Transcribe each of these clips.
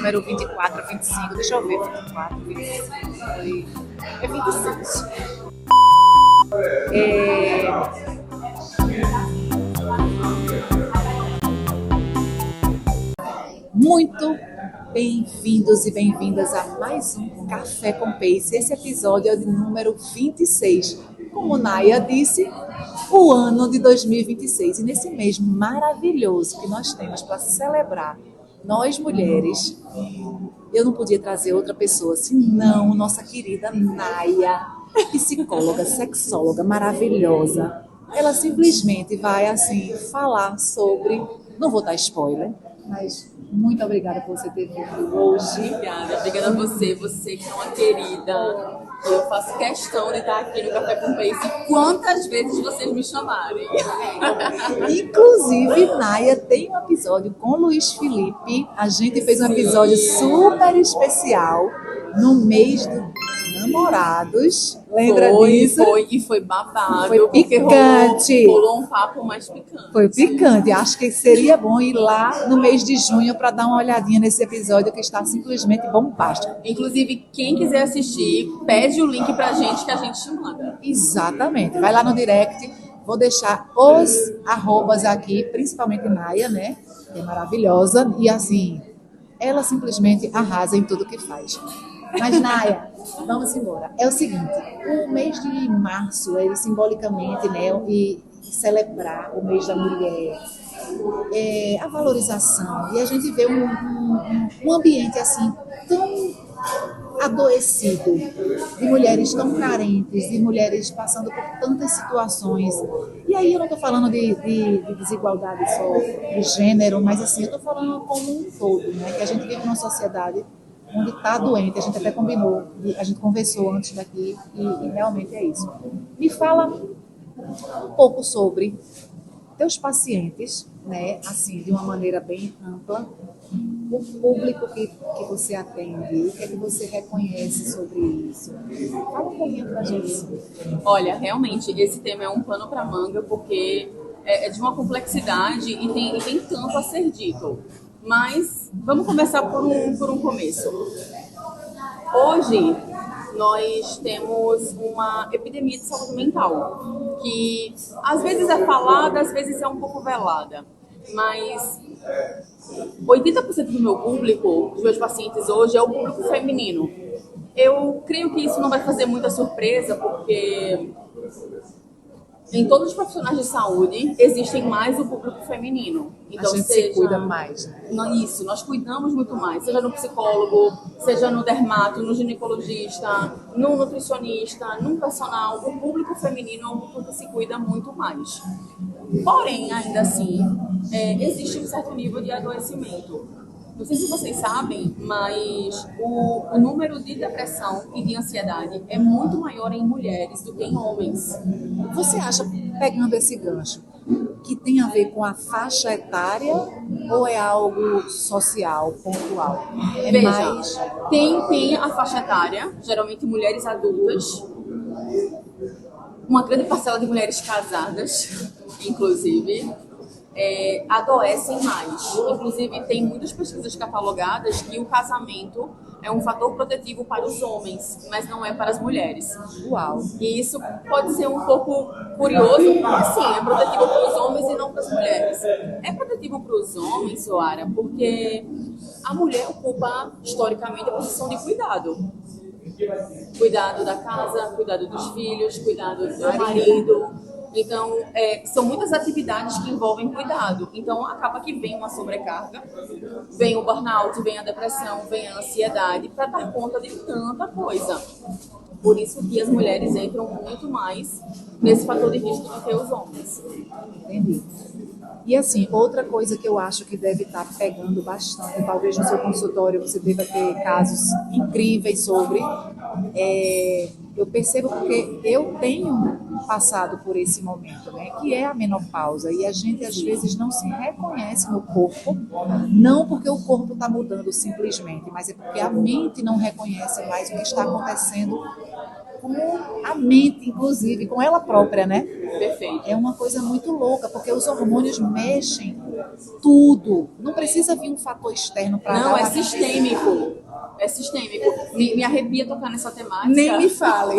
número 24, 25, deixa eu ver, 24, 25, é 26. Muito bem-vindos e bem-vindas a mais um Café com Pace. Esse episódio é o de número 26. Como Naya disse, o ano de 2026. E nesse mês maravilhoso que nós temos para celebrar, nós mulheres, eu não podia trazer outra pessoa senão nossa querida Naya, psicóloga, sexóloga maravilhosa. Ela simplesmente vai, assim, falar sobre... Não vou dar spoiler, mas muito obrigada por você ter vindo hoje. Obrigada a você que é uma querida. Eu faço questão de estar aqui no Café com Pace quantas vezes vocês me chamarem. Inclusive, Naya tem um episódio com o Luiz Felipe. A gente fez um episódio super especial no mês dos namorados. Lembra disso? Foi babado. Foi picante. Rolou um papo mais picante. Foi picante. Acho que seria bom ir lá no mês de junho para dar uma olhadinha nesse episódio que está simplesmente bombástico. Inclusive, quem quiser assistir, pede o link pra gente que a gente te manda. Exatamente. Vai lá no direct. Vou deixar os arrobas aqui, principalmente Naya, né? Que é maravilhosa. E assim, ela simplesmente arrasa em tudo que faz. Mas, Naya, vamos embora. É o seguinte, o mês de março, ele simbolicamente, né, e celebrar o mês da mulher, a valorização, e a gente vê um ambiente assim, tão adoecido, de mulheres tão carentes, de mulheres passando por tantas situações. E aí eu não estou falando de desigualdade só de gênero, mas assim, eu estou falando como um todo, né, que a gente vive numa sociedade onde está doente, a gente até combinou, a gente conversou antes daqui e realmente é isso. Me fala um pouco sobre teus pacientes, né, assim, de uma maneira bem ampla, o público que você atende, o que é que você reconhece sobre isso. Fala um pouquinho pra gente. Olha, realmente, esse tema é um pano para manga, porque é de uma complexidade e tem tanto a ser dito. Mas vamos começar por um começo. Hoje, nós temos uma epidemia de saúde mental, que às vezes é falada, às vezes é um pouco velada. Mas 80% do meu público, dos meus pacientes hoje, é o público feminino. Eu creio que isso não vai fazer muita surpresa, porque em todos os profissionais de saúde existem mais o público feminino. Então, a gente se cuida mais. Isso, nós cuidamos muito mais, seja no psicólogo, seja no dermato, no ginecologista, no nutricionista, no personal. O público feminino é um público que se cuida muito mais. Porém, ainda assim, existe um certo nível de adoecimento. Não sei se vocês sabem, mas o número de depressão e de ansiedade é muito maior em mulheres do que em homens. Você acha, pegando esse gancho, que tem a ver com a faixa etária ou é algo social, pontual? Veja, tem a faixa etária, geralmente mulheres adultas, uma grande parcela de mulheres casadas, inclusive, adoecem mais. Inclusive, tem muitas pesquisas catalogadas que o casamento é um fator protetivo para os homens, mas não é para as mulheres. Uau! E isso pode ser um pouco curioso, porque sim, é protetivo para os homens e não para as mulheres. É protetivo para os homens, Soara, porque a mulher ocupa, historicamente, a posição de cuidado. Cuidado da casa, cuidado dos filhos, cuidado do marido. Então, são muitas atividades que envolvem cuidado. Então, acaba que vem uma sobrecarga, vem o burnout, vem a depressão, vem a ansiedade, para dar conta de tanta coisa. Por isso que as mulheres entram muito mais nesse fator de risco do que os homens. Entendi. E assim, outra coisa que eu acho que deve estar pegando bastante, talvez no seu consultório você deva ter casos incríveis sobre, eu percebo porque eu tenho passado por esse momento, né, que é a menopausa, e a gente às vezes não se reconhece no corpo, não porque o corpo está mudando simplesmente, mas é porque a mente não reconhece mais o que está acontecendo com a mente, inclusive, com ela própria, né? Perfeito. É uma coisa muito louca, porque os hormônios mexem tudo. Não precisa vir um fator externo para Não, é sistêmico. É sistêmico. Me arrepia tocar nessa temática. Nem me fale.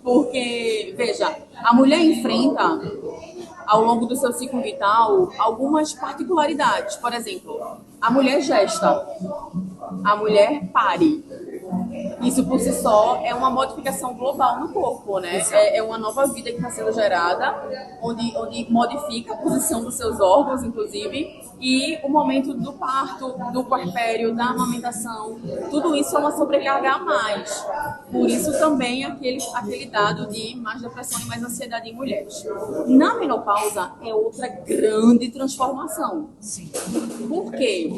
Porque, veja, a mulher enfrenta, ao longo do seu ciclo vital, algumas particularidades. Por exemplo, a mulher gesta, a mulher pare. Isso por si só é uma modificação global no corpo, né? É uma nova vida que está sendo gerada, onde modifica a posição dos seus órgãos, inclusive, e o momento do parto, do puerpério, da amamentação, tudo isso é uma sobrecarga a mais. Por isso também aquele dado de mais depressão e mais ansiedade em mulheres. Na menopausa é outra grande transformação. Sim. Por quê?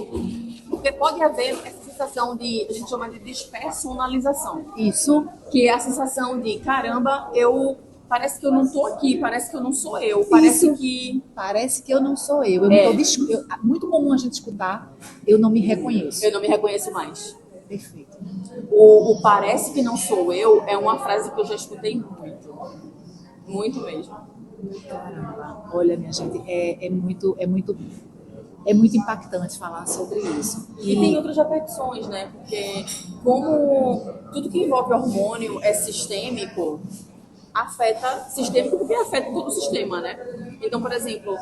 Porque pode haver essa sensação de, a gente chama de despersonalização. Isso. Que é a sensação de, caramba, parece que eu não tô aqui, parece que eu não sou eu, parece que... Parece que eu não sou eu. Muito comum a gente escutar, eu não me reconheço. Eu não me reconheço mais. Perfeito. O parece que não sou eu é uma frase que eu já escutei muito. Muito mesmo. Caramba. Olha, minha gente, é muito impactante falar sobre isso. E tem outras repercussões, né? Porque como tudo que envolve hormônio é sistêmico porque afeta todo o sistema, né? Então, por exemplo,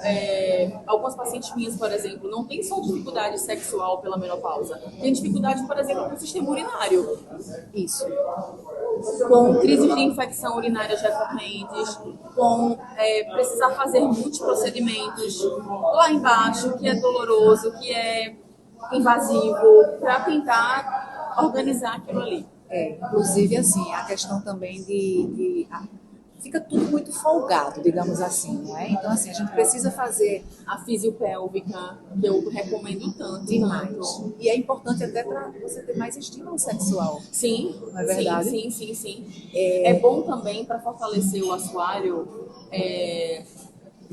algumas pacientes minhas, por exemplo, não tem só dificuldade sexual pela menopausa, tem dificuldade, por exemplo, com o sistema urinário. Isso. Com crises de infecção urinárias recorrentes, com precisar fazer muitos procedimentos lá embaixo, que é doloroso, que é invasivo, para tentar organizar aquilo ali. Inclusive, assim, a questão também fica tudo muito folgado, digamos assim, não é? Então, assim, a gente precisa fazer a fisiopélvica, que eu recomendo tanto. Demais. E é importante até para você ter mais estímulo sexual. Sim, não é verdade? Sim. É bom também para fortalecer o assoalho.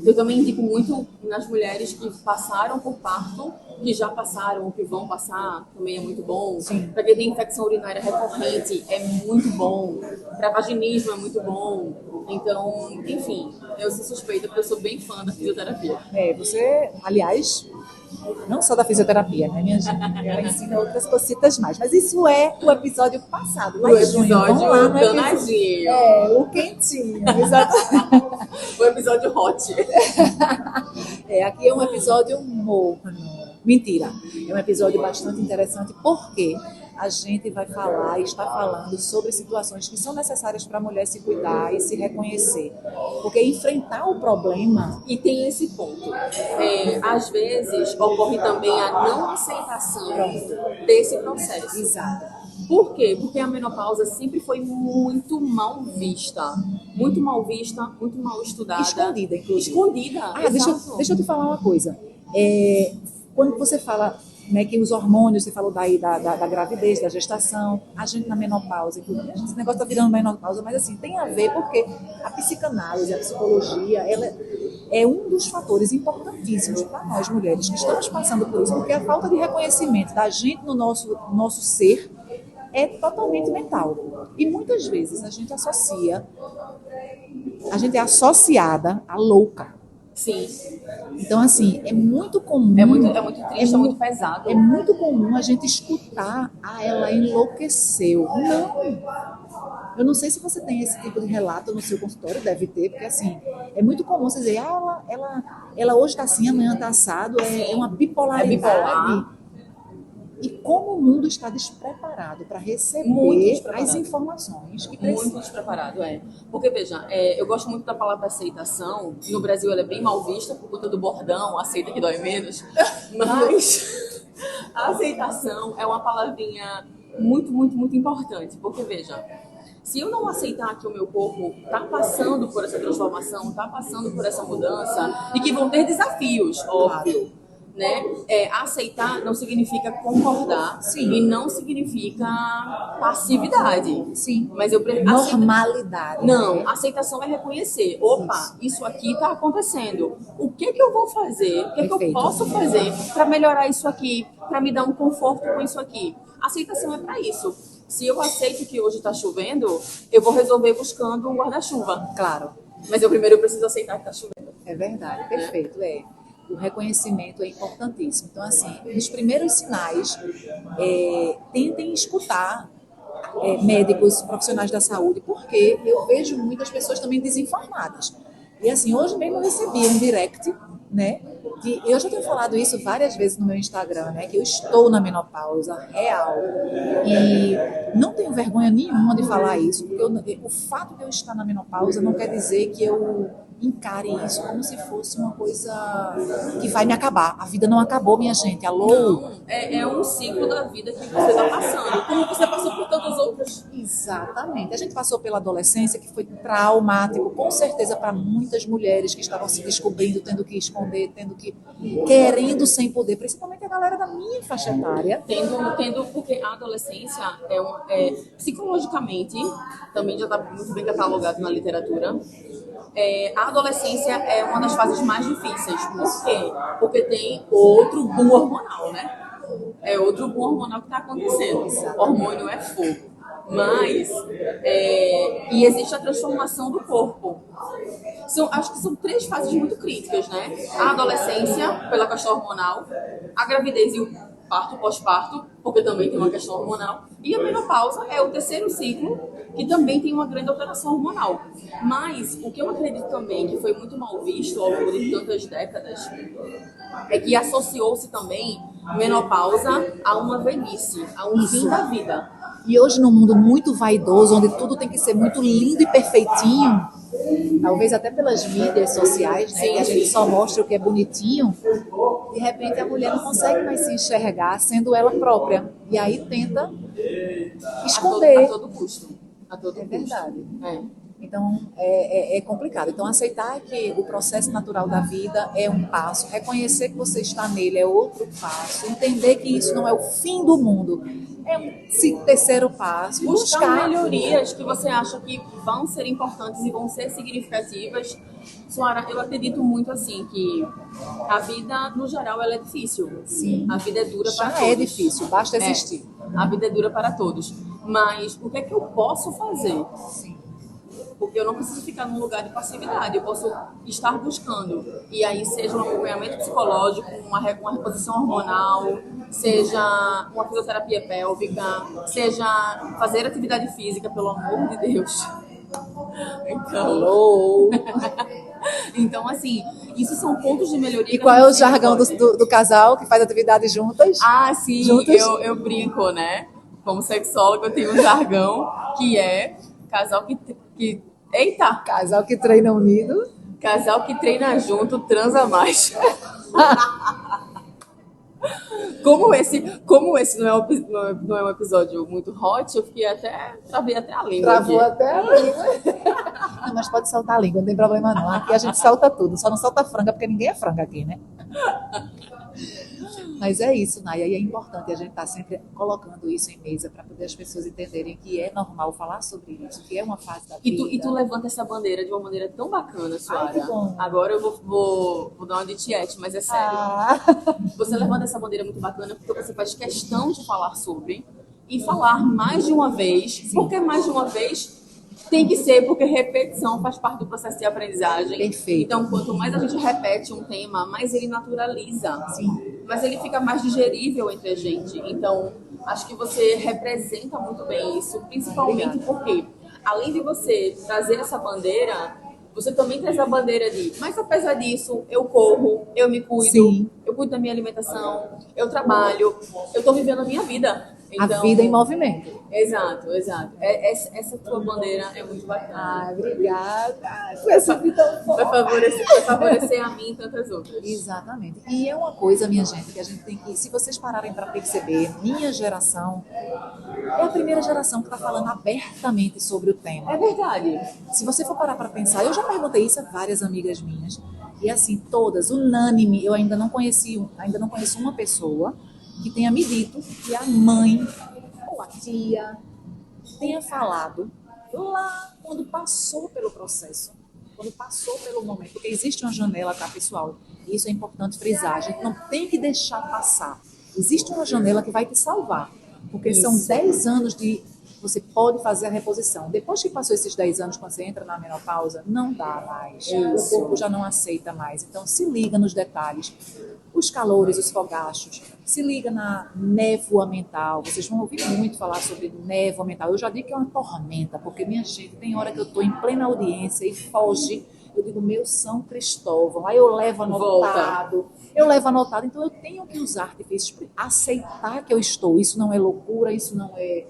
Eu também indico muito nas mulheres que passaram por parto, que já passaram ou que vão passar, também é muito bom. Para quem tem infecção urinária recorrente, é muito bom. Para vaginismo é muito bom. Então, enfim, eu sou suspeita porque eu sou bem fã da fisioterapia. Você, aliás, não só da fisioterapia, né, minha gente? Ela ensina outras cositas mais. Mas isso é o episódio passado. O episódio danadinho. O quentinho. Exatamente. O episódio hot. Aqui é um episódio morno. Mentira. É um episódio bastante interessante porque a gente vai falar e está falando sobre situações que são necessárias para a mulher se cuidar e se reconhecer. Porque enfrentar o problema... E tem esse ponto. Às vezes ocorre também a não aceitação desse processo. Exato. Por quê? Porque a menopausa sempre foi muito mal vista. Muito mal vista, muito mal estudada. Escondida, inclusive. Escondida. Deixa eu te falar uma coisa. Quando você fala, né, que os hormônios, você falou daí da gravidez, da gestação, a gente na menopausa, inclusive, esse negócio está virando menopausa, mas assim, tem a ver porque a psicanálise, a psicologia, ela é um dos fatores importantíssimos para nós mulheres que estamos passando por isso, porque a falta de reconhecimento da gente no nosso ser é totalmente mental. E muitas vezes a gente é associada a louca. Sim. Então, assim, é muito comum... É muito triste, é muito pesado. É muito comum a gente escutar, ela enlouqueceu. Não! Eu não sei se você tem esse tipo de relato no seu consultório, deve ter, porque, assim, é muito comum você dizer, ela hoje está assim, amanhã está assado, é uma bipolaridade. Bipolar. E como o mundo está despreparado para receber as informações que precisa. Muito despreparado, Porque, veja, eu gosto muito da palavra aceitação. No Brasil ela é bem mal vista por conta do bordão, aceita que dói menos. Mas a aceitação é uma palavrinha muito, muito, muito importante. Porque, veja, se eu não aceitar que o meu corpo está passando por essa transformação, está passando por essa mudança, e que vão ter desafios, óbvio. Né? Aceitar não significa concordar. Sim. E não significa passividade. Sim. Mas normalidade. Não, aceitação é reconhecer. Opa, isso aqui está acontecendo. O que eu vou fazer? O que eu posso fazer para melhorar isso aqui? Para me dar um conforto com isso aqui? Aceitação é para isso. Se eu aceito que hoje está chovendo, eu vou resolver buscando um guarda-chuva. Claro. Mas primeiro eu preciso aceitar que está chovendo. É verdade, perfeito. o reconhecimento é importantíssimo. Então, assim, nos primeiros sinais, tentem escutar médicos, profissionais da saúde, porque eu vejo muitas pessoas também desinformadas. E assim, hoje mesmo eu recebi um direct, né? Que eu já tenho falado isso várias vezes no meu Instagram, né? Que eu estou na menopausa real. E não tenho vergonha nenhuma de falar isso, porque o fato de eu estar na menopausa não quer dizer que eu encare isso como se fosse uma coisa que vai me acabar. A vida não acabou, minha gente. Alô? Não, é um ciclo da vida que você está passando, como você passou por tantos outros. Exatamente. A gente passou pela adolescência, que foi traumático, com certeza, para muitas mulheres que estavam se descobrindo, tendo que esconder, querendo sem poder, principalmente a galera da minha faixa etária. Porque a adolescência psicologicamente, também já está muito bem catalogado na literatura. A adolescência é uma das fases mais difíceis. Por quê? Porque tem outro boom hormonal, né? É outro boom hormonal que está acontecendo. O hormônio é fogo. Mas, e existe a transformação do corpo. Acho que são 3 fases muito críticas, né? A adolescência, pela questão hormonal, a gravidez e o parto, pós-parto, porque também tem uma questão hormonal, e a menopausa é o terceiro ciclo, que também tem uma grande alteração hormonal. Mas o que eu acredito também, que foi muito mal visto ao longo de tantas décadas, é que associou-se também menopausa a uma velhice, a um fim da vida. E hoje, num mundo muito vaidoso, onde tudo tem que ser muito lindo e perfeitinho, talvez até pelas mídias sociais, né, Sim, que a gente sim. só mostra o que é bonitinho, de repente a mulher não consegue mais se enxergar sendo ela própria. E aí tenta esconder. A todo custo. A todo custo. Verdade. É. Então, é complicado. Então, aceitar que o processo natural da vida é um passo, reconhecer que você está nele é outro passo, entender que isso não é o fim do mundo, é um terceiro passo. Buscar melhorias que você acha que vão ser importantes e vão ser significativas. Suara, eu acredito muito assim que a vida, no geral, ela é difícil. Sim. A vida é dura para Já todos. é difícil, basta existir. A vida é dura para todos. Mas o que é que eu posso fazer? Sim. Porque eu não preciso ficar num lugar de passividade, eu posso estar buscando. E aí, seja um acompanhamento psicológico, uma reposição hormonal, seja uma fisioterapia pélvica, seja fazer atividade física, pelo amor de Deus. Alô? Então, assim, isso são pontos de melhoria. E qual é o jargão do casal que faz atividade juntas? Ah, sim, Juntas? eu brinco, né? Como sexóloga, eu tenho um jargão que é casal que eita! Casal que treina unido. Casal que treina junto, transa mais. Como esse não é um episódio muito hot, eu fiquei travei até a língua. Travou aqui. até a língua. Não, mas pode soltar a língua, não tem problema não. Aqui a gente solta tudo, só não solta franga, porque ninguém é franga aqui, né? Mas é isso, Naya, e é importante a gente estar sempre colocando isso em mesa para poder as pessoas entenderem que é normal falar sobre isso, que é uma fase da vida. E tu levanta essa bandeira de uma maneira tão bacana, Suara. Ai, que bom. Agora eu vou dar uma de tiete, mas é sério. Você levanta essa bandeira muito bacana porque você faz questão de falar sobre e falar mais de uma vez. Sim. Porque mais de uma vez tem que ser, porque repetição faz parte do processo de aprendizagem. Perfeito. Então, quanto mais a gente repete um tema, mais ele naturaliza. Sim. Mas ele fica mais digerível entre a gente. Então, acho que você representa muito bem isso, principalmente porque, além de você trazer essa bandeira, você também traz a bandeira de, mas apesar disso, eu corro, eu me cuido, Sim. eu cuido da minha alimentação, eu trabalho, eu estou vivendo a minha vida. Então, a vida em movimento. Exato. Essa tua bandeira é muito bacana. Obrigada. Foi assim tão bom. Vai favorecer a mim e tantas outras. Exatamente. E é uma coisa, minha gente, que a gente tem que, se vocês pararem para perceber, minha geração é a primeira geração que está falando abertamente sobre o tema. É verdade. Se você for parar para pensar, eu já perguntei isso a várias amigas minhas, e assim, todas, unânime, eu ainda não conheço uma pessoa que tenha me dito que a mãe ou a tia tenha falado lá quando passou pelo processo, quando passou pelo momento, porque existe uma janela, tá, pessoal? Isso é importante frisar, a gente não tem que deixar passar. Existe uma janela que vai te salvar, porque são 10 anos de você pode fazer a reposição. Depois que passou esses 10 anos, quando você entra na menopausa, não dá mais. Isso. O corpo já não aceita mais. Então, se liga nos detalhes. Os calores, os fogachos. Se liga na névoa mental. Vocês vão ouvir muito falar sobre névoa mental. Eu já digo que é uma tormenta, porque, minha gente, tem hora que eu estou em plena audiência e foge. Eu digo, meu São Cristóvão. Aí eu levo anotado. Então eu tenho que usar artifícios para aceitar que eu estou. Isso não é loucura, isso não é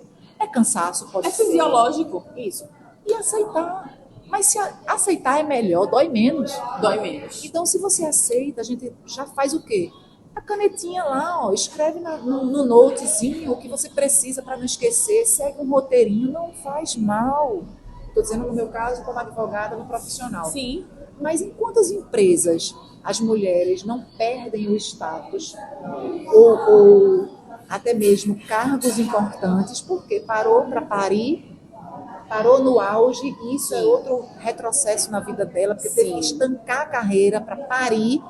cansaço, pode ser. É fisiológico. Isso. E aceitar. Mas se aceitar é melhor, dói menos. Dói menos. Então, se você aceita, a gente já faz o quê? A canetinha lá, ó, escreve no notezinho o que você precisa para não esquecer, segue um roteirinho, não faz mal. Estou dizendo no meu caso como advogada, no profissional. Sim. Mas em quantas empresas as mulheres não perdem o status ou até mesmo cargos importantes porque parou para parir, parou no auge, e isso é outro retrocesso na vida dela, porque teve que estancar a carreira para parir.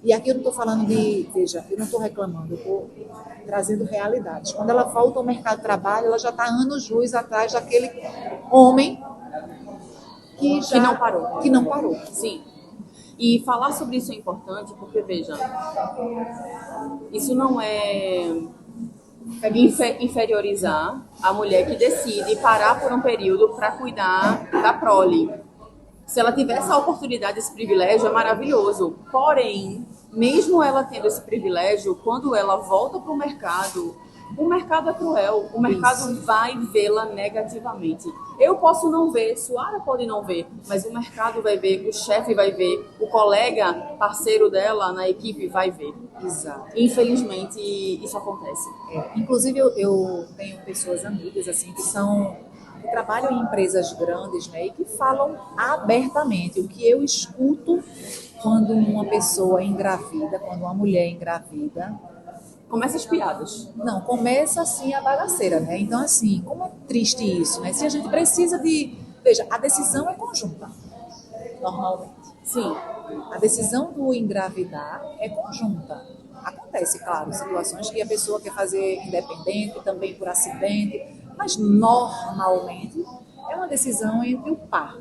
E aqui eu não estou falando veja, eu não estou reclamando, eu estou trazendo realidades. Quando ela volta ao mercado de trabalho, ela já está anos-luz atrás daquele homem que não parou. Sim. E falar sobre isso é importante porque, veja, isso não é inferiorizar a mulher que decide parar por um período para cuidar da prole. Se ela tiver essa oportunidade, esse privilégio, é maravilhoso. Porém, mesmo ela tendo esse privilégio, quando ela volta para o mercado é cruel. O mercado vai vê-la negativamente. Eu posso não ver, Suara pode não ver, mas o mercado vai ver, o chefe vai ver, o colega, parceiro dela na equipe vai ver. Exato. Infelizmente, isso acontece. Inclusive, eu tenho pessoas amigas assim que trabalham em empresas grandes, né, e que falam abertamente. O que eu escuto quando uma pessoa engravida, quando uma mulher engravida, começa as piadas. Não, começa assim a bagaceira, né? Então, assim, como é triste isso, né? Se a gente precisa de... Veja, a decisão é conjunta, normalmente. Sim. A decisão do engravidar é conjunta. Acontece, claro, situações que a pessoa quer fazer independente, também por acidente, mas normalmente é uma decisão entre o par.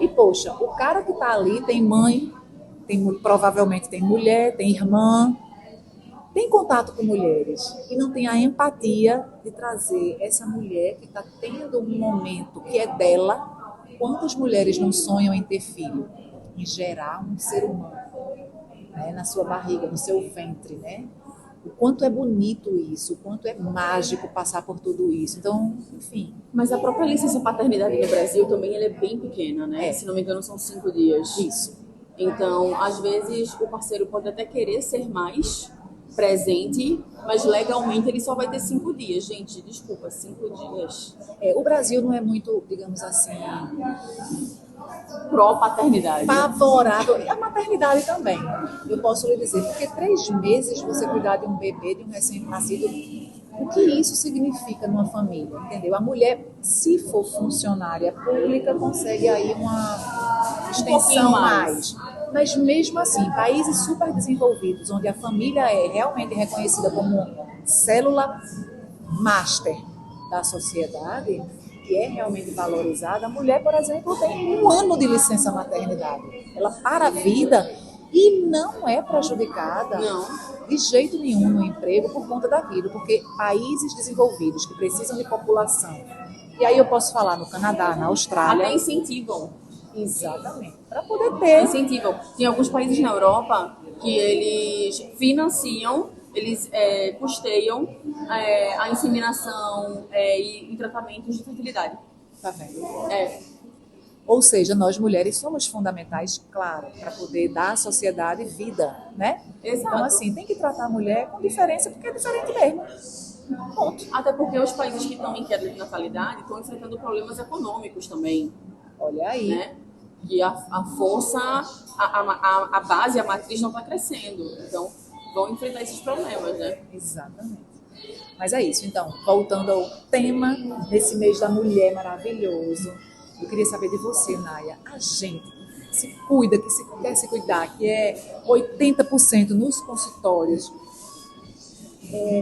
E, poxa, o cara que está ali tem mãe, provavelmente tem mulher, tem irmã, tem contato com mulheres e não tem a empatia de trazer essa mulher que está tendo um momento que é dela. Quantas mulheres não sonham em ter filho? Em gerar um ser humano, né, na sua barriga, no seu ventre, né? O quanto é bonito isso, o quanto é mágico passar por tudo isso. Então, enfim. Mas a própria licença paternidade no Brasil também ela é bem pequena, né? Se não me engano, são 5 dias. Isso. Então, às vezes, o parceiro pode até querer ser mais presente, mas legalmente ele só vai ter 5 dias. Gente, desculpa, 5 dias. O Brasil não é muito, digamos assim, pró-paternidade. Favorável. E a maternidade também. Eu posso lhe dizer, porque 3 meses você cuidar de um bebê, de um recém-nascido, o que isso significa numa família, entendeu? A mulher, se for funcionária pública, consegue aí uma extensão mais. Mas mesmo assim, países super desenvolvidos, onde a família é realmente reconhecida como célula master da sociedade, que é realmente valorizada, a mulher, por exemplo, tem 1 ano de licença maternidade. Ela para a vida e não é prejudicada de jeito nenhum no emprego por conta daquilo, porque países desenvolvidos que precisam de população, e aí eu posso falar no Canadá, na Austrália... Até incentivam. Exatamente, para poder ter. Incentivam. Tem alguns países na Europa que eles financiam, eles custeiam a inseminação e tratamentos de fertilidade. Tá vendo? Ou seja, nós mulheres somos fundamentais, claro, para poder dar à sociedade vida, né? Exato. Então, assim, tem que tratar a mulher com diferença, porque é diferente mesmo. Ponto. Até porque os países que estão em queda de natalidade estão enfrentando problemas econômicos também. Olha aí. Né? E a força, a base, a matriz não está crescendo. Então, vão enfrentar esses problemas, né? Exatamente. Mas é isso. Então, voltando ao tema desse mês da mulher maravilhoso, eu queria saber de você, Naya. A gente que se cuida, que quer se cuidar, que é 80% nos consultórios,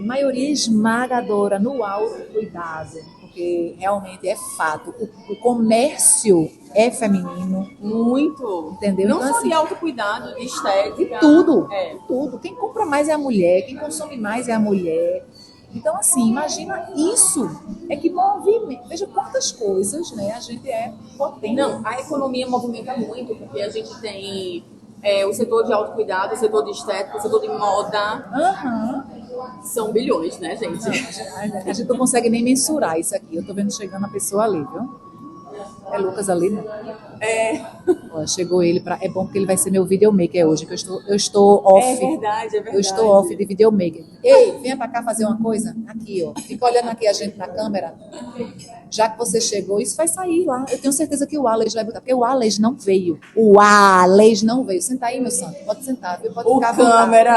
maioria esmagadora no autocuidado, porque porque realmente é fato. O comércio é feminino. Muito. Entendeu? Não Então, só assim, de autocuidado, de estética. tudo, É. tudo. Quem compra mais é a mulher, quem consome mais é a mulher. Então, assim, imagina isso. É que movimenta. Veja quantas coisas, né? A gente é potente. Não, a economia movimenta muito, porque a gente tem o setor de autocuidado, o setor de estética, o setor de moda. Aham. São bilhões, né, gente? A gente não consegue nem mensurar isso aqui. Eu tô vendo chegando a pessoa ali, viu? É Lucas ali, né? É, Ó, chegou ele para. É bom porque ele vai ser meu videomaker hoje, que eu estou off. é verdade, é verdade. Eu estou off de videomaker. Ei, venha para cá fazer uma coisa. Aqui, ó. Fica olhando aqui a gente na câmera. Já que você chegou, isso vai sair lá. Eu tenho certeza que o Alex vai botar, porque o Alex não veio. O Alex não veio. Senta aí, meu santo. Pode sentar, viu? Pode ficar à vontade.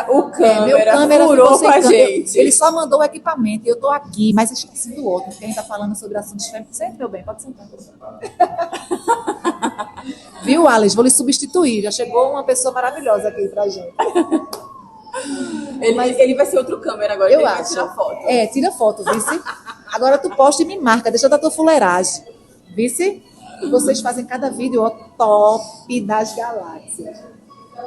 Meu câmera ficou furou sem com a câmera. gente. Ele só mandou o equipamento e eu tô aqui, mas esqueci do outro, porque a gente tá falando sobre assuntos femininos. Senta, meu bem, pode sentar. Viu, Alex? Vou lhe substituir. Já chegou uma pessoa maravilhosa aqui pra gente. Ele vai ser outro câmera agora, Eu ele acho. vai tirar foto. É, tira foto, vice. Agora tu posta e me marca, deixa eu dar tua fuleiragem. Vice? E vocês fazem cada vídeo ó, top das galáxias.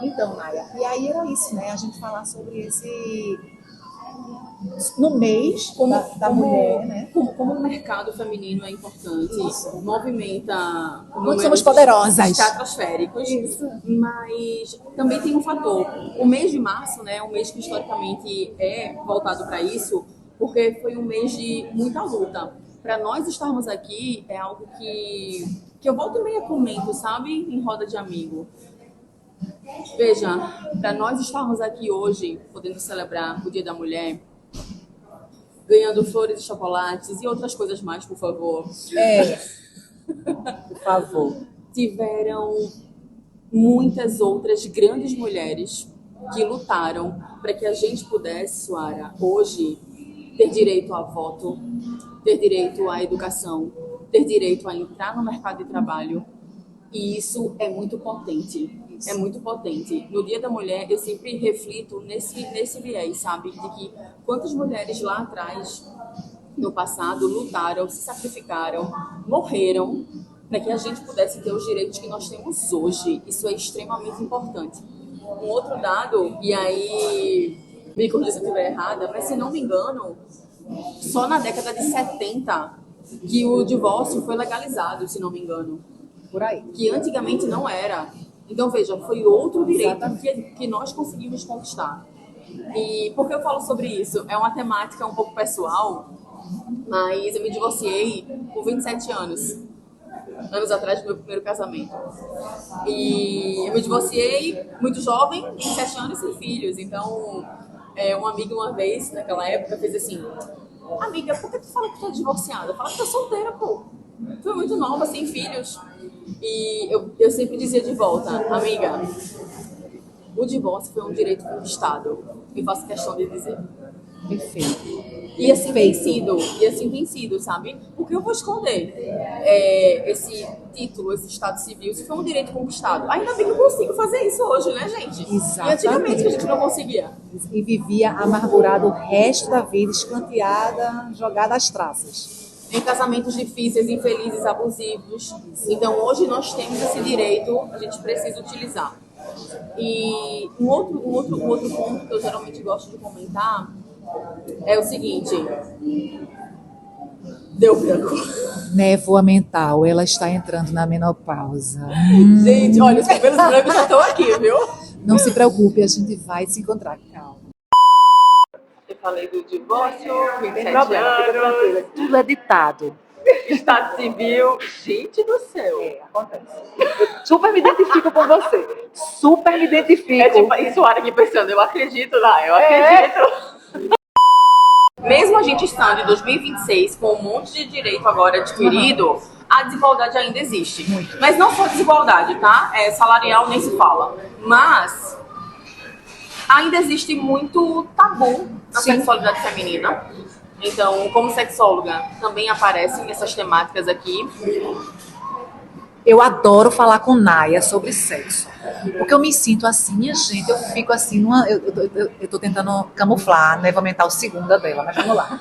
Então, Maia, e aí era isso, né? A gente falar sobre esse... No mês da mulher, né? Como o mercado feminino é importante, movimenta Quando somos poderosas. estratosféricos, mas também tem um fator. O mês de março, né, um mês que historicamente é voltado para isso, porque foi um mês de muita luta. Para nós estarmos aqui é algo que eu volto e meia comento, sabe, em roda de amigo. Veja, para nós estarmos aqui hoje, podendo celebrar o Dia da Mulher, ganhando flores e chocolates e outras coisas mais, por favor. Por favor. Tiveram muitas outras grandes mulheres que lutaram para que a gente pudesse, Suara, hoje ter direito a voto, ter direito à educação, ter direito a entrar no mercado de trabalho. E isso é muito potente. É muito potente. No Dia da Mulher, eu sempre reflito nesse viés, sabe? De que quantas mulheres lá atrás, no passado, lutaram, se sacrificaram, morreram para que a gente pudesse ter os direitos que nós temos hoje. Isso é extremamente importante. Um outro dado, e aí me corrija se eu estiver errada, mas se não me engano, só na década de 70 que o divórcio foi legalizado, se não me engano. Por aí. Que antigamente não era. Então, veja, foi outro direito que nós conseguimos conquistar. E por que eu falo sobre isso? É uma temática um pouco pessoal, mas eu me divorciei com 27 anos atrás do meu primeiro casamento. E eu me divorciei muito jovem, 27 anos, sem filhos. Então, uma amiga uma vez, naquela época, fez assim: amiga, por que tu fala que tu é divorciada? Fala que tu é solteira, pô. Tu é muito nova, sem filhos. E eu sempre dizia de volta: amiga, o divórcio foi um direito conquistado. E faço questão de dizer. Perfeito. E assim tem sido, sabe? Porque eu vou esconder esse título, esse estado civil, se foi um direito conquistado. Ainda bem que eu consigo fazer isso hoje, né, gente? Exatamente. E antigamente que a gente não conseguia. E vivia amargurada o resto da vida, escanteada, jogada às traças. Em casamentos difíceis, infelizes, abusivos. Então, hoje nós temos esse direito, a gente precisa utilizar. E um outro ponto que eu geralmente gosto de comentar é o seguinte: deu branco. Névoa mental, ela está entrando na menopausa. Gente, olha, os cabelos brancos já estão aqui, viu? Não se preocupe, a gente vai se encontrar. Calma. Eu falei do divórcio, 27 Problema, fica tranquila. anos, Tudo é ditado. estado civil. Gente do céu. Acontece. Eu super me identifico com você. Super me identifico. É tipo, isso Ara aqui pensando, eu acredito lá, eu acredito. Mesmo a gente estando em 2026 com um monte de direito agora adquirido, a desigualdade ainda existe. Muito. Mas não só desigualdade, tá? Salarial nem se fala. Mas ainda existe muito tabu na sexualidade feminina. Então, como sexóloga, também aparecem essas temáticas aqui. Eu adoro falar com Naya sobre sexo. Porque eu me sinto assim, gente, eu fico assim, eu tô tentando camuflar a névoa mental segunda dela, mas vamos lá.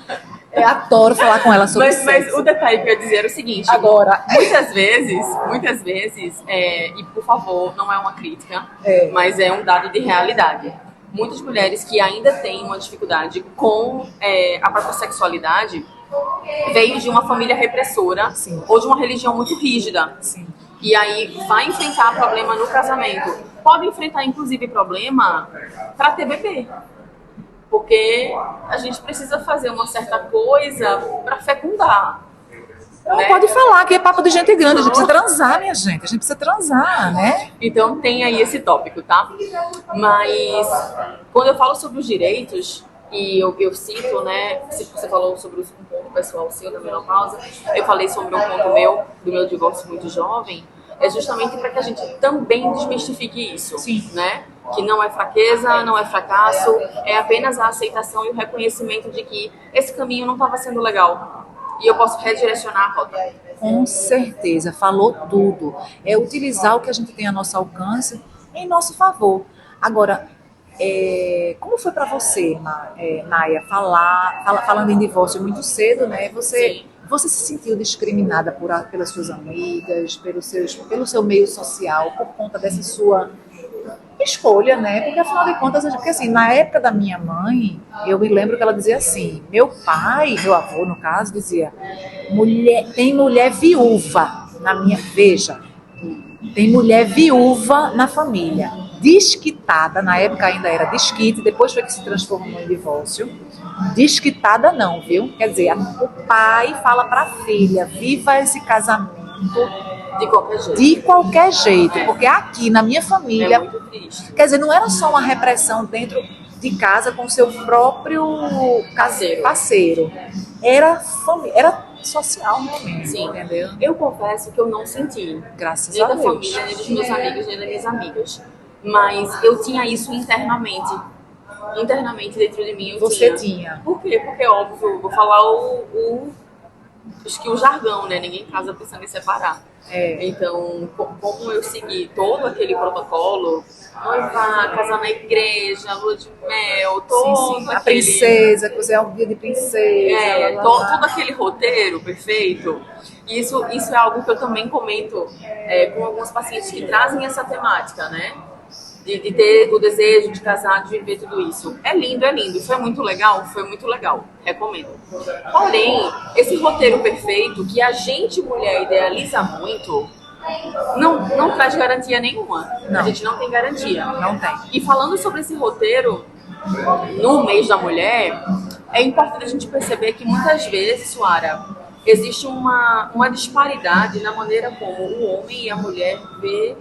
Eu adoro falar com ela sobre Mas sexo. o detalhe que eu ia dizer era o seguinte. Agora, Muitas vezes, e por favor, não é uma crítica, É. mas é um dado de realidade. Muitas mulheres que ainda têm uma dificuldade com a própria sexualidade veio de uma família repressora Sim. ou de uma religião muito rígida. sim, E aí vai enfrentar problema no casamento. Pode enfrentar, inclusive, problema para ter bebê. Porque a gente precisa fazer uma certa coisa para fecundar. não né? pode falar que é papo de gente grande, a gente precisa transar, minha gente, a gente precisa transar, né? Então tem aí esse tópico, tá? Mas quando eu falo sobre os direitos, e eu cito, né? Você falou sobre um ponto pessoal seu da menopausa, eu falei sobre um ponto meu, do meu divórcio muito jovem, é justamente para que a gente também desmistifique isso, Sim. né? Que não é fraqueza, não é fracasso, é apenas a aceitação e o reconhecimento de que esse caminho não estava sendo legal. E eu posso redirecionar a rota. Com certeza, falou tudo. É utilizar o que a gente tem a nosso alcance em nosso favor. Agora, como foi para você, Naya, falando em divórcio muito cedo, né? Sim. Você se sentiu discriminada pelas suas amigas, pelo seu meio social, por conta dessa sua escolha, né? Porque afinal de contas, porque assim, na época da minha mãe, eu me lembro que ela dizia assim, meu avô no caso, dizia, tem mulher viúva na minha, veja, tem mulher viúva na família, desquitada, na época ainda era desquite, depois foi que se transformou em divórcio, desquitada não, viu? Quer dizer, o pai fala para a filha, viva esse casamento, De qualquer jeito. porque aqui na minha É família, muito triste. quer dizer, não era só uma repressão dentro de casa com seu próprio parceiro. Era social realmente, Sim. entendeu? Eu confesso que eu não senti. Graças Nem a da Deus. família, nem dos meus amigos, nem das minhas amigas. Mas eu tinha isso internamente. Internamente dentro de mim eu Você tinha. tinha. Por quê? Porque, óbvio, vou falar acho que o jargão, né? Ninguém casa pensando em separar. Então, como eu segui todo aquele protocolo, noivar, casar na igreja, lua de mel, todo Sim. A aquele... princesa, que você é um dia de princesa. lá, lá, lá. Todo aquele roteiro perfeito. Isso é algo que eu também comento com alguns pacientes que trazem essa temática, né? De ter o desejo de casar, de viver tudo isso. É lindo. Foi muito legal, recomendo. Porém, esse roteiro perfeito que a gente, mulher, idealiza muito, não traz garantia nenhuma. Não. A gente não tem garantia. Não tem. E falando sobre esse roteiro, no mês da mulher, é importante a gente perceber que muitas vezes, Suara, existe uma disparidade na maneira como o homem e a mulher vê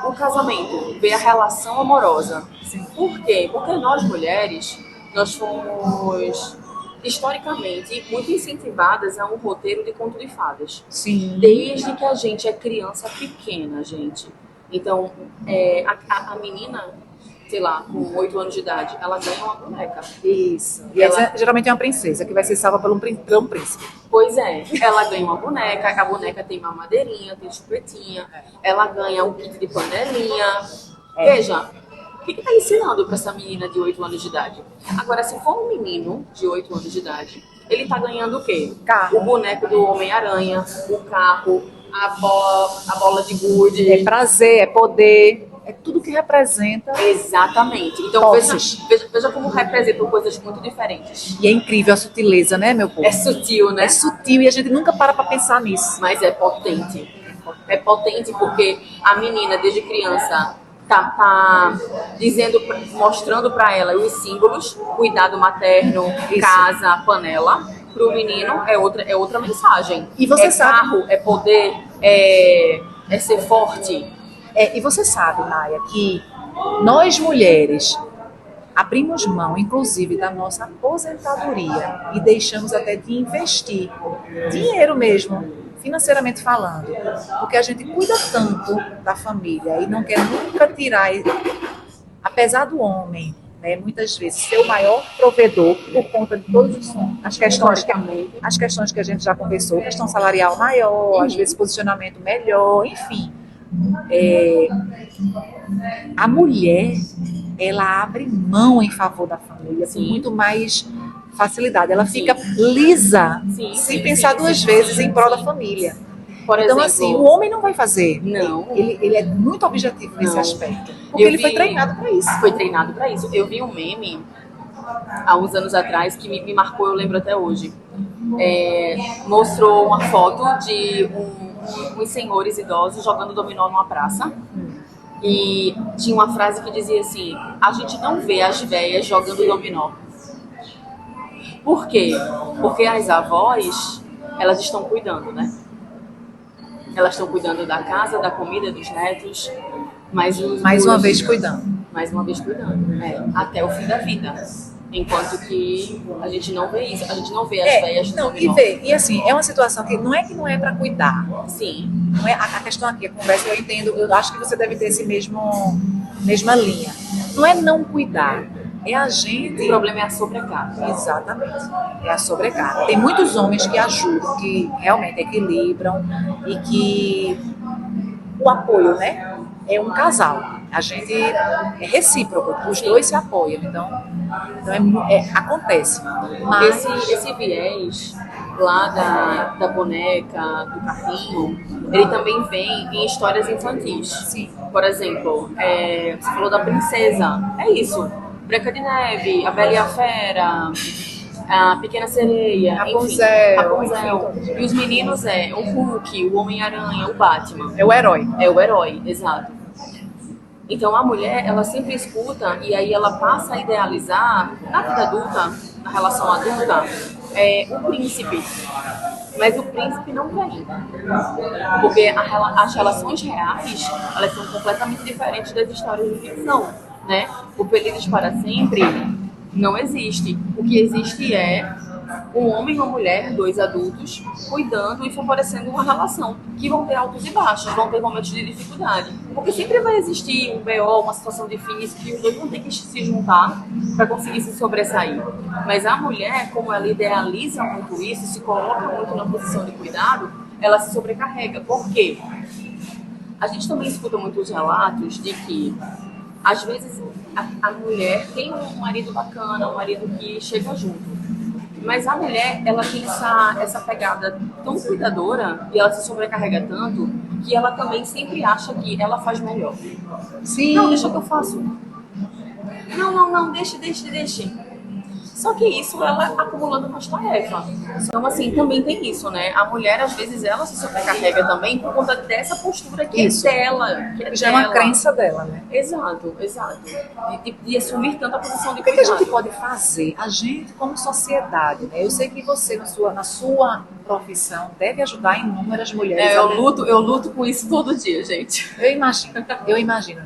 o casamento, vê a relação amorosa. Por quê? Porque nós mulheres, nós fomos historicamente muito incentivadas a um roteiro de conto de fadas. Sim. Desde que a gente é criança pequena, gente. Então, a menina, sei lá, com 8 anos de idade, ela ganha uma boneca. Isso. E essa, geralmente é uma princesa que vai ser salva pelo príncipe. Pois é, ela ganha uma boneca, a boneca tem mamadeirinha, tem chupetinha, ela ganha um kit de panelinha. Veja, o que está ensinando para essa menina de 8 anos de idade? Agora, se for um menino de 8 anos de idade, ele está ganhando o quê? Carro. O boneco do Homem-Aranha, o carro, a bola de gude. É prazer, é poder, é tudo que representa. Exatamente. Então, Posses. veja como representam coisas muito diferentes. E é incrível a sutileza, né, meu povo? É sutil, né? É sutil e a gente nunca para pensar nisso. Mas é potente. É potente porque a menina, desde criança, tá mostrando para ela os símbolos, cuidado materno, Isso. casa, panela. Para o menino é outra mensagem. E você sabe- carro, é poder, é ser forte. E você sabe, Naya, que nós mulheres abrimos mão, inclusive, da nossa aposentadoria e deixamos até de investir dinheiro mesmo, financeiramente falando, porque a gente cuida tanto da família e não quer nunca tirar, apesar do homem, né, muitas vezes ser o maior provedor por conta de todas as questões que a gente já conversou, questão salarial maior, às vezes posicionamento melhor, enfim. A mulher, ela abre mão em favor da família com Sim. muito mais facilidade. Ela fica lisa, Sim, sem sim, pensar sim, duas sim, vezes sim, em prol da sim. família. Por Então, exemplo, assim, o homem não vai fazer. Não. Ele é muito objetivo nesse Não. aspecto. Porque ele foi treinado para isso. Foi treinado para isso. Eu vi um meme há uns anos atrás que me marcou, eu lembro até hoje. Mostrou uma foto de uns senhores idosos jogando dominó numa praça. E tinha uma frase que dizia assim: a gente não vê as velhas jogando dominó. Por quê? Porque as avós, elas estão cuidando, né? Elas estão cuidando da casa, da comida, dos netos. Mas Mais uma vez cuidando. Mais uma vez cuidando, até o fim da vida. Enquanto que a gente não vê isso, a gente não vê as velhas no dominó. E assim, é uma situação que não é para cuidar. Sim. Não é a questão aqui, a conversa, eu entendo, eu acho que você deve ter esse mesma linha. Não é não cuidar, é a gente... O problema é a sobrecarga. Exatamente, é a sobrecarga. Tem muitos homens que ajudam, que realmente equilibram e que o apoio, né? É um casal. A gente é recíproco, os dois se apoiam. Então acontece. Mas esse viés lá da boneca, do carrinho, ele também vem em histórias infantis. Sim. Por exemplo, você falou da princesa. É isso. Branca de Neve, a Bela e a Fera, a Pequena Sereia, Rapunzel. E os meninos o Hulk, o Homem-Aranha, o Batman. É o herói. É o herói, exato. Então a mulher, ela sempre escuta e aí ela passa a idealizar, na vida adulta, na relação adulta, o príncipe. Mas o príncipe não vem. Porque as relações reais, elas são completamente diferentes das histórias de ficção, né? O Felizes para Sempre não existe. O que existe é um homem e uma mulher, dois adultos, cuidando e favorecendo uma relação, que vão ter altos e baixos, vão ter momentos de dificuldade. Porque sempre vai existir um BO, uma situação difícil, que os dois vão ter que se juntar para conseguir se sobressair. Mas a mulher, como ela idealiza muito isso, se coloca muito na posição de cuidado, ela se sobrecarrega. Por quê? A gente também escuta muitos relatos de que, às vezes, a mulher tem um marido bacana, um marido que chega junto. Mas a mulher, ela tem essa pegada tão cuidadora e ela se sobrecarrega tanto que ela também sempre acha que ela faz melhor. Sim. Não, deixa que eu faço. Não, deixa. Só que isso, ela acumulando mais tarefa. Então, assim, também tem isso, né? A mulher, às vezes, ela se sobrecarrega também por conta dessa postura que isso. é dela. Que já é uma crença dela, né? Exato. De assumir tanta posição de cuidado. O que a gente pode fazer? A gente, como sociedade, né? Eu sei que você, na sua profissão, deve ajudar inúmeras mulheres. Eu luto com isso todo dia, gente. Eu imagino.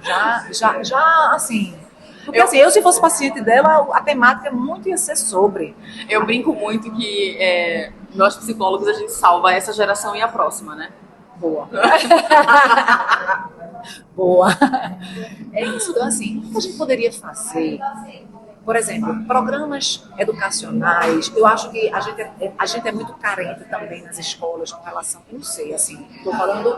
Já assim... Porque eu, se fosse paciente dela, a temática muito ia ser sobre. Eu brinco muito que nós psicólogos, a gente salva essa geração e a próxima, né? Boa. Boa. É isso. Então, assim, o que a gente poderia fazer? Por exemplo, programas educacionais. Eu acho que a gente é muito carente também nas escolas com relação, eu não sei, assim, estou falando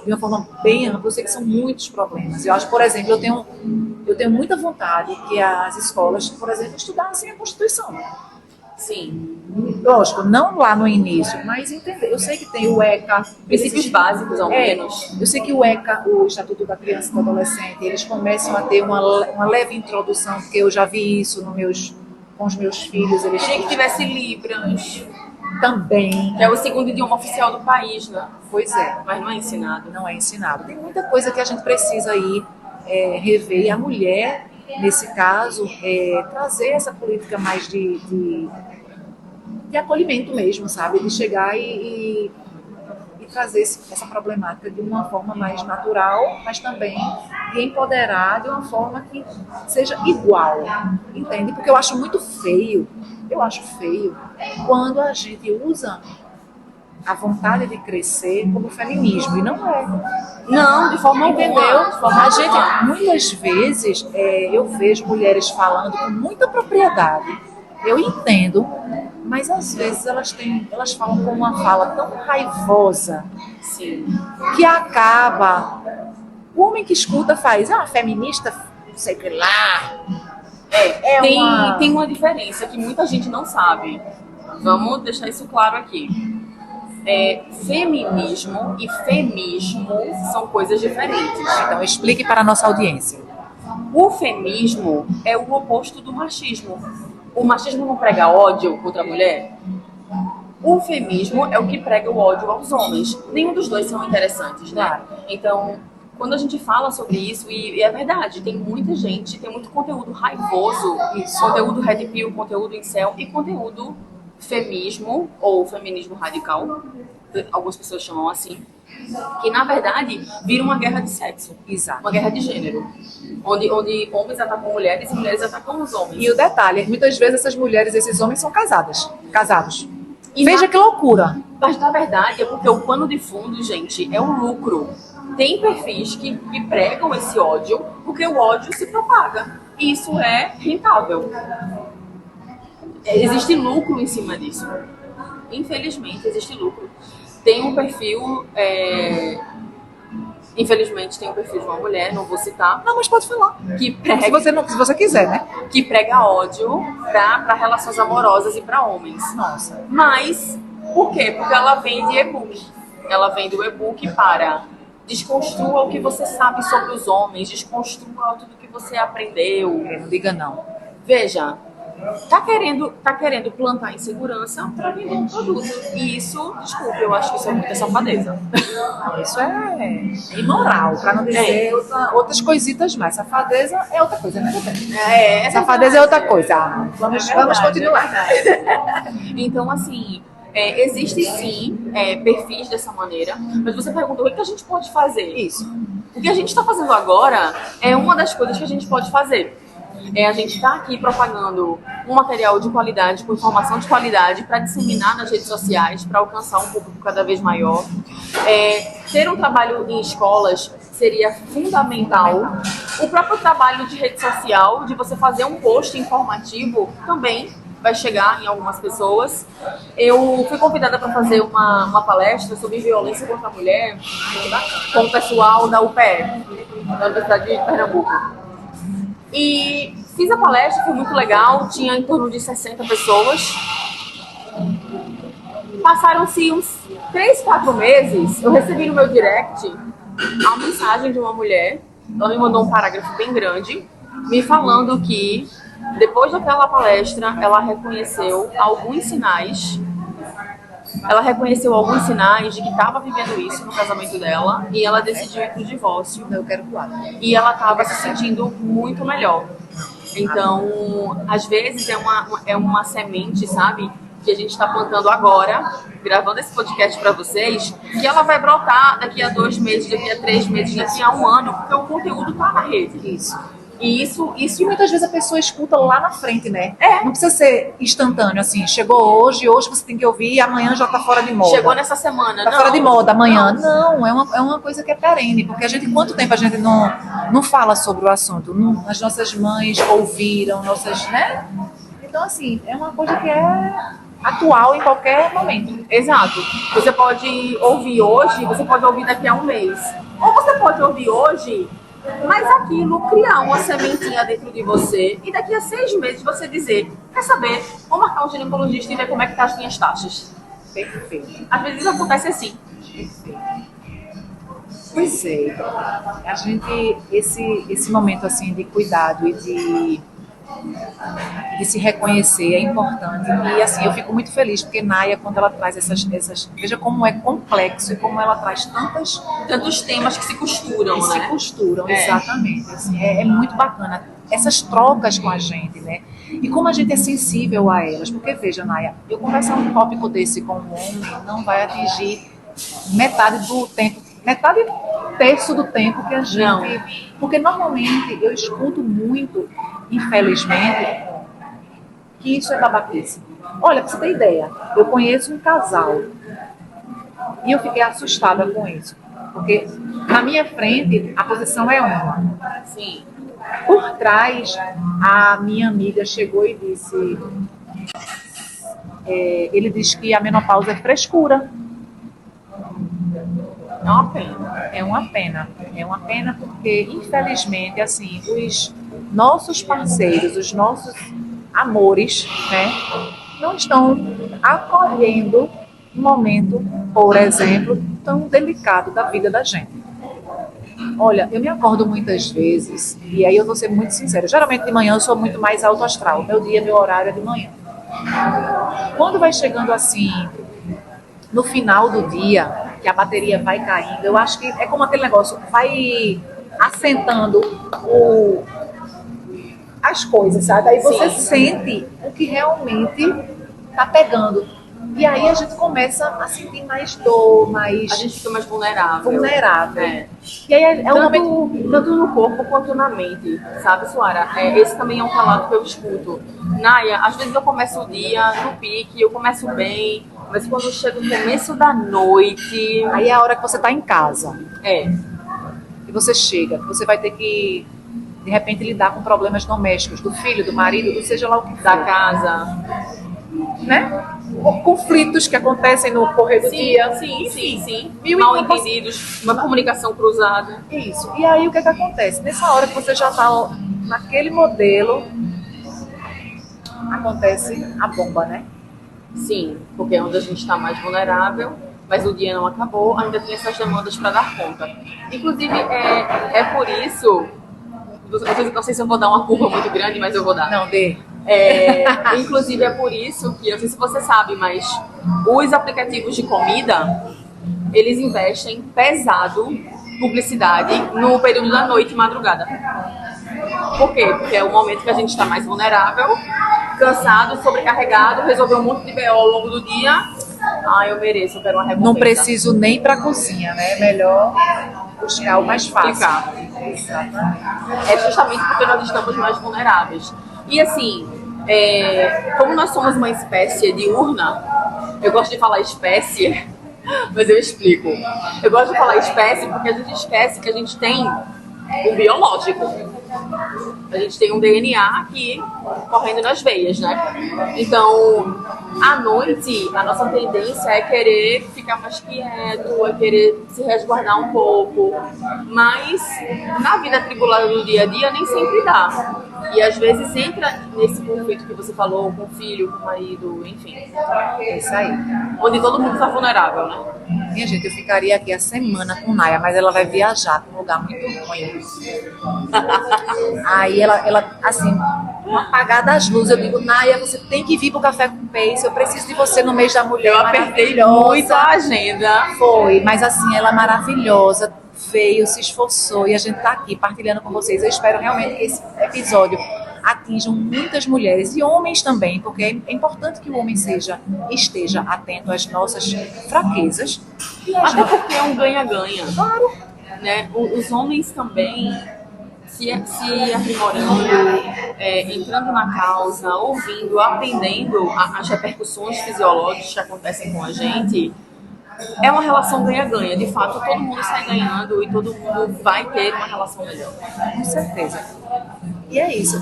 de uma forma bem ampla, eu sei que são muitos problemas. Eu acho, por exemplo, eu tenho muita vontade que as escolas, por exemplo, estudassem a Constituição. Sim. Lógico, não lá no início, mas entender. Eu sei que tem o ECA. Princípios básicos, ao menos. Eu sei que o ECA, o Estatuto da Criança e do Adolescente, eles começam a ter uma leve introdução, porque eu já vi isso com os meus filhos. Eles queria que tivesse Libras. Também. Que é o segundo idioma oficial do país, né? Pois é. Mas não é ensinado. Não é ensinado. Tem muita coisa que a gente precisa aí rever. E a mulher, nesse caso, trazer essa política mais de acolhimento mesmo, sabe? De chegar e trazer essa problemática de uma forma mais natural, mas também de empoderar de uma forma que seja igual, entende? Porque eu acho muito feio, quando a gente usa a vontade de crescer como feminismo, e não é. Não, de forma alguma. Entendeu? A gente, muitas vezes, eu vejo mulheres falando com muita propriedade, eu entendo, mas às vezes elas falam com uma fala tão raivosa. Sim. Que acaba. O homem que escuta faz, feminista, não sei o que lá. Tem uma diferença que muita gente não sabe. Vamos deixar isso claro aqui. Feminismo e femismo são coisas diferentes. Então, explique para a nossa audiência. O feminismo é o oposto do machismo. O machismo não prega ódio contra a mulher. O feminismo é o que prega o ódio aos homens. Nenhum dos dois são interessantes, né? Então, quando a gente fala sobre isso, e é verdade, tem muita gente, tem muito conteúdo raivoso, conteúdo red pill, conteúdo incel e conteúdo feminismo ou feminismo radical, algumas pessoas chamam assim, que na verdade vira uma guerra de sexo, uma guerra de gênero, onde homens atacam mulheres e mulheres atacam os homens. E o detalhe, muitas vezes essas mulheres e esses homens são casados. E veja que loucura. Mas na verdade é porque o pano de fundo, gente, é o lucro. Tem perfis que pregam esse ódio porque o ódio se propaga. E isso é rentável. Existe lucro em cima disso. Infelizmente, existe lucro. Tem um perfil... Infelizmente, tem um perfil de uma mulher, não vou citar. Não, mas pode falar. Que prega, se você quiser, né? Que prega ódio para relações amorosas e para homens. Nossa. Mas, por quê? Porque ela vende e-book. Ela vende o e-book para... Desconstrua o que você sabe sobre os homens, desconstrua tudo que você aprendeu. Não diga não. Veja, tá querendo plantar insegurança para vender um produto. E isso, desculpe, eu acho que isso é muita safadeza. Não, isso é imoral, para não dizer outras coisitas mais. Safadeza é outra coisa, né? Safadeza é outra coisa. Vamos continuar. Então, assim... Existem sim perfis dessa maneira, mas você perguntou o que a gente pode fazer. Isso. O que a gente está fazendo agora é uma das coisas que a gente pode fazer. A gente está aqui propagando um material de qualidade, com informação de qualidade, para disseminar nas redes sociais, para alcançar um público cada vez maior. Ter um trabalho em escolas seria fundamental. O próprio trabalho de rede social, de você fazer um post informativo, também vai chegar em algumas pessoas. Eu fui convidada para fazer uma palestra sobre violência contra a mulher com o pessoal da UPE, da Universidade de Pernambuco. E fiz a palestra, foi muito legal, tinha em torno de 60 pessoas. Passaram-se uns 3, 4 meses, eu recebi no meu direct a mensagem de uma mulher, ela me mandou um parágrafo bem grande, me falando que depois daquela palestra, ela reconheceu alguns sinais de que estava vivendo isso no casamento dela e ela decidiu ir pro divórcio. Eu quero pular. E ela estava se sentindo muito melhor. Então, às vezes é uma semente, sabe? Que a gente está plantando agora, gravando esse podcast para vocês, que ela vai brotar daqui a 2 meses, daqui a 3 meses, daqui a 1 ano, porque o conteúdo está na rede. Isso. E isso muitas vezes a pessoa escuta lá na frente, né? Não precisa ser instantâneo, assim. Chegou hoje você tem que ouvir e amanhã já tá fora de moda. Chegou nessa semana, tá fora de moda amanhã. Não, é uma coisa que é perene, porque quanto tempo a gente não fala sobre o assunto? As nossas mães ouviram, né? Então, assim, é uma coisa que é atual em qualquer momento. Exato. Você pode ouvir hoje, você pode ouvir daqui a 1 mês. Ou você pode ouvir hoje, mas aquilo criar uma sementinha dentro de você e daqui a 6 meses você dizer, quer saber, vou marcar um ginecologista e ver como é que tá as minhas taxas. Perfeito. Às vezes acontece assim. Perfeito. Pois é. A gente, esse momento assim de cuidado e de se reconhecer é importante. E assim, eu fico muito feliz porque Naya, quando ela traz essas veja como é complexo e como ela traz tantos temas que se costuram, né? Se costuram, exatamente. Assim, é muito bacana essas trocas com a gente, né? E como a gente é sensível a elas. Porque veja, Naya, eu conversar um tópico desse com um homem não vai atingir metade do tempo, metade terço do tempo que a gente... Não. Porque normalmente eu escuto muito, infelizmente, que isso é babaquice. Olha, pra você ter ideia, eu conheço um casal e eu fiquei assustada com isso. Porque na minha frente a posição é uma. Sim. Por trás, a minha amiga chegou e disse... ele diz que a menopausa é frescura. É uma pena. É uma pena. É uma pena porque, infelizmente, assim, nossos parceiros, os nossos amores, né, não estão acolhendo um momento, por exemplo, tão delicado da vida da gente. Olha, eu me acordo muitas vezes, e aí eu vou ser muito sincera, geralmente de manhã eu sou muito mais alto astral, meu horário é de manhã. Quando vai chegando assim, no final do dia, que a bateria vai caindo, eu acho que é como aquele negócio, vai assentando as coisas, sabe? Aí você sente o que realmente tá pegando. E aí a gente começa a sentir mais dor, mais... A gente fica mais vulnerável. E aí é um momento... Tanto no corpo quanto na mente, sabe, Suara? Esse também é um relato que eu escuto. Naya, às vezes eu começo o dia no pique, eu começo bem, mas quando chega o começo da noite... Aí é a hora que você tá em casa. E você chega, que você vai ter que, de repente, lidar com problemas domésticos, do filho, do marido, do seja lá o que for. Da casa, né? Conflitos que acontecem no correr do dia. Sim. Mal entendidos, uma comunicação cruzada. Isso. E aí o que acontece? Nessa hora que você já está naquele modelo, acontece a bomba, né? Sim, porque é onde a gente está mais vulnerável, mas o dia não acabou, ainda tem essas demandas para dar conta. Inclusive, é por isso, não sei se eu vou dar uma curva muito grande, mas eu vou dar. Não, dê. Inclusive é por isso que, não sei se você sabe, mas os aplicativos de comida, eles investem pesado publicidade no período da noite e madrugada. Por quê? Porque é o momento que a gente está mais vulnerável, cansado, sobrecarregado, resolveu um monte de BO ao longo do dia. Eu mereço, eu quero uma recompensa. Não preciso nem para a cozinha, né? É melhor buscar o mais fácil. Exatamente. É justamente porque nós estamos mais vulneráveis. E assim, como nós somos uma espécie diurna, eu gosto de falar espécie, mas eu explico. Eu gosto de falar espécie porque a gente esquece que a gente tem um biológico. A gente tem um DNA aqui correndo nas veias, né? Então, à noite, a nossa tendência é querer ficar mais quieto, é querer se resguardar um pouco. Mas, na vida atribulada do dia a dia, nem sempre dá. E às vezes entra nesse conflito que você falou, com o filho, com o marido, enfim. É isso aí. Onde todo mundo está vulnerável, né? Minha gente, eu ficaria aqui a semana com Naya, mas ela vai viajar para um lugar muito ruim. Aí ela, assim, apagar das luzes, eu digo, Naya, você tem que vir pro Café com Pace, eu preciso de você no mês da mulher. Eu apertei muito a agenda. Foi, mas assim, ela é maravilhosa, veio, se esforçou e a gente tá aqui partilhando com vocês. Eu espero realmente que esse episódio atinjam muitas mulheres e homens também, porque é importante que o homem esteja atento às nossas fraquezas. Até porque é um ganha-ganha. Claro. Né? Os homens também se aprimorando, entrando na causa, ouvindo, aprendendo as repercussões fisiológicas que acontecem com a gente. É uma relação ganha-ganha. De fato, todo mundo sai ganhando e todo mundo vai ter uma relação melhor. Com certeza. E é isso.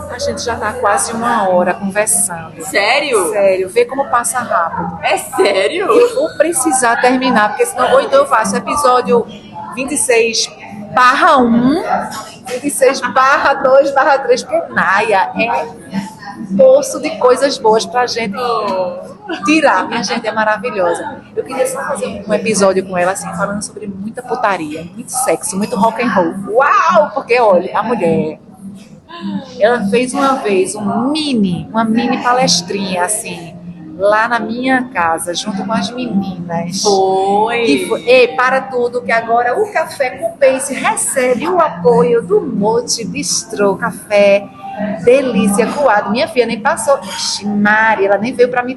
A gente já está quase 1 hora conversando. Sério? Sério. Vê como passa rápido. É sério? Eu vou precisar terminar, porque senão ou então eu faço episódio 26/1, 26/2/3, porque Naya é poço de coisas boas pra gente tirar. Minha gente é maravilhosa. Eu queria só fazer um episódio com ela, assim, falando sobre muita putaria, muito sexo, muito rock and roll. Uau! Porque, olha, a mulher, ela fez uma vez uma mini palestrinha, assim, lá na minha casa, junto com as meninas. Ei, para tudo, que agora o Café com Pace recebe o apoio do Mote Bistrô Café Delícia Coado. Minha filha nem passou. Ixi, Mari, ela nem veio pra mim.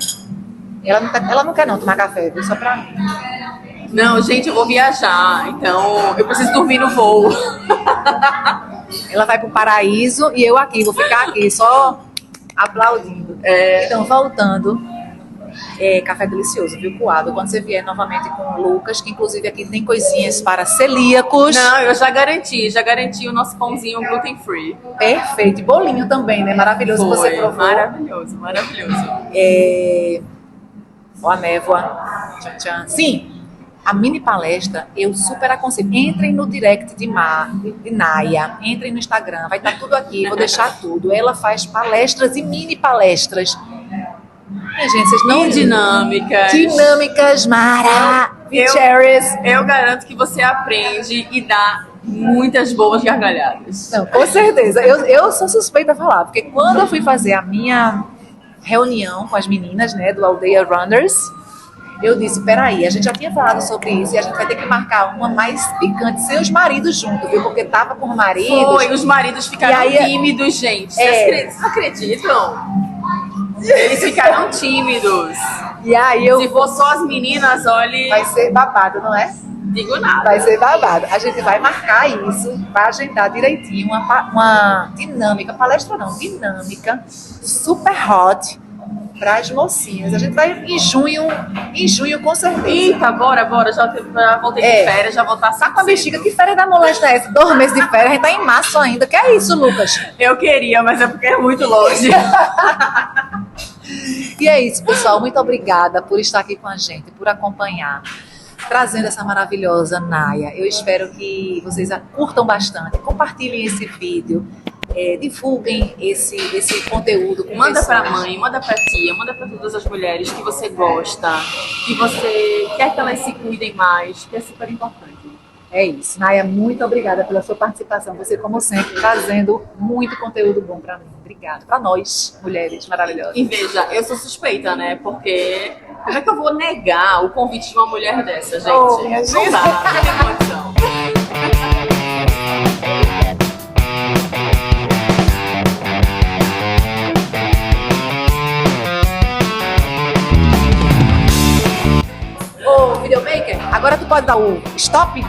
Ela não quer não tomar café, veio só pra mim. Não, gente, eu vou viajar, então eu preciso dormir no voo. Ela vai pro paraíso e eu aqui, vou ficar aqui só aplaudindo. Então, voltando, café delicioso, viu, Coado? Quando você vier novamente com o Lucas, que inclusive aqui tem coisinhas para celíacos. Não, eu já garanti o nosso pãozinho gluten free. Perfeito, e bolinho também, né? Maravilhoso. Foi, você provou. Maravilhoso. Ó a névoa. Tchan, tchan. Sim, A mini palestra, eu super aconselho. Entrem no direct de Naya, entrem no Instagram, vai estar tudo aqui, vou deixar tudo. Ela faz palestras e mini palestras. Minha gente, vocês não... E dinâmicas. Dinâmicas, Mara! Eu garanto que você aprende e dá muitas boas gargalhadas. Não, com certeza. Eu sou suspeita a falar, porque quando eu fui fazer a minha reunião com as meninas, né, do Aldeia Runners, eu disse, peraí, a gente já tinha falado sobre isso e a gente vai ter que marcar uma mais picante, sem os maridos juntos, viu? Porque tava com maridos. Foi, os maridos ficaram tímidos, gente. Vocês acreditam? Eles ficaram tímidos. E aí Se for só as meninas, olhe... Vai ser babado, não é? Digo nada. Vai ser babado. A gente vai marcar isso, vai agendar direitinho uma dinâmica, palestra não, dinâmica, super hot para as mocinhas. A gente vai em junho com certeza. Eita, bora, já voltei de férias, já vou estar Tá com a bexiga, que férias da molesta é essa? 2 meses de férias, a gente tá em março ainda. Que é isso, Lucas? Eu queria, mas é porque é muito longe. E é isso, pessoal. Muito obrigada por estar aqui com a gente, por acompanhar, trazendo essa maravilhosa Naya. Eu espero que vocês a curtam bastante, compartilhem esse vídeo, divulguem esse conteúdo com Manda pessoas. pra mãe, manda pra tia, manda pra todas as mulheres que você gosta, que você quer que elas se cuidem mais, que é super importante. É isso. Naya, muito obrigada pela sua participação. Você, como sempre, trazendo muito conteúdo bom pra mim. Obrigada. Pra nós, mulheres maravilhosas. E veja, eu sou suspeita, né? Porque como é que eu vou negar o convite de uma mulher dessa, gente? Oh, minha gente. Não dá, não tem condição. Ô, videomaker, agora tu pode dar o stop?